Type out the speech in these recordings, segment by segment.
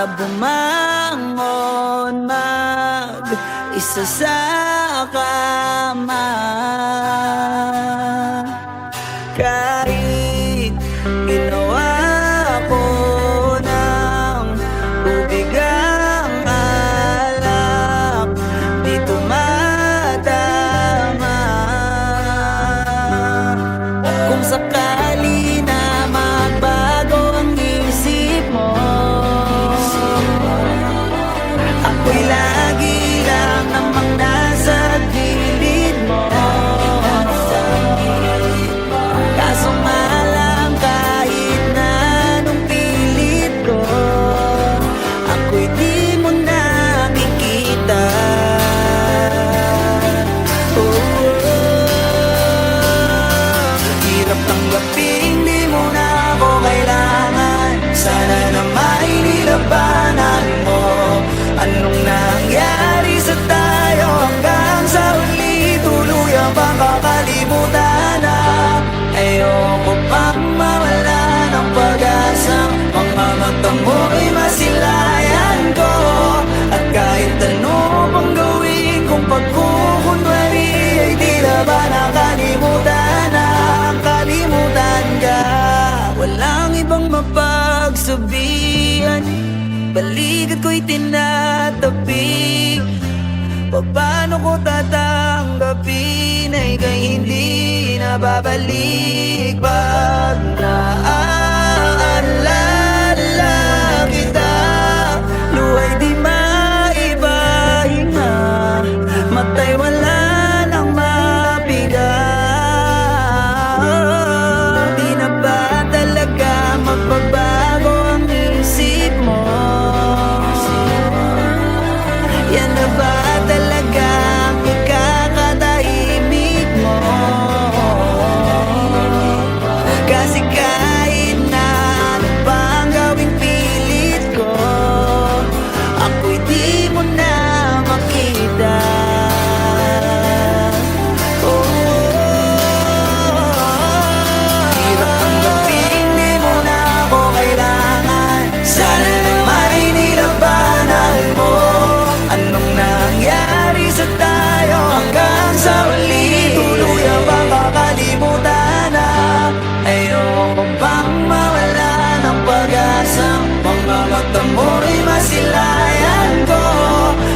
na bumangon mag-isa sa kama. Kahit ginawa ko ng tubig ang alak, di tumatama. Kung sakali na magbago ang isip mo, ako'y lagi lang namang nasa gilid mo. Kaso nga lang kahit na anong pilit ko, ako'y di mo nakikita. Hirap tanggapin, di mo na ako kailangan. Sana naman nilabanan mo. Anong nangyari sa tayo hanggang sa huli? Tuluyan bang kakalimutan na? Ayoko pang mawala ng pag-asa. Mga mata mo'y masilayan ko. At kahit ano pang gawin kung pagkukunwari, ay di na ba nakalimutan na ang kalimutan ka? Walang ibang mapagsabihan, balikat ko'y tinatabi. Paano ko tatanggapin ay kay hindi na babalik? Pag naaalala kita, luhay di maipahinga, matay wala nang mapiga. Di na ba talaga magbabago ang isip mo? Yan na ba talaga ang ikakatahimik mo? Kasi kahit na ano pang gawing pilit ko, ako'y di mo na makita. Hirap tanggapin, di mo na ako kailangan. Sana naman nilabanan mo. Anong nangyari sa tayo hanggang sa huli? Tuluyan bang kakalimutan na? Ayoko pang mawala ng pag-asa. Mga mata mo'y masilayan ko.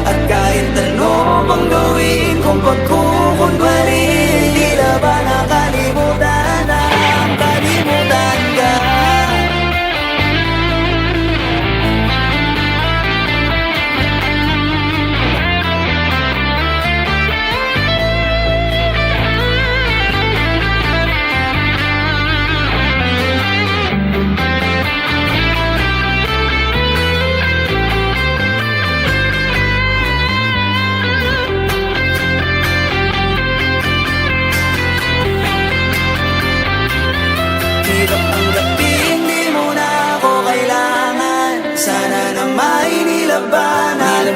At kahit ano pang gawin kung pagkukunwari, di na ba nakalimutan na ang kalimutan ka? Hirap tanggapin, di mo na ako kailangan. Sana na may nilabanan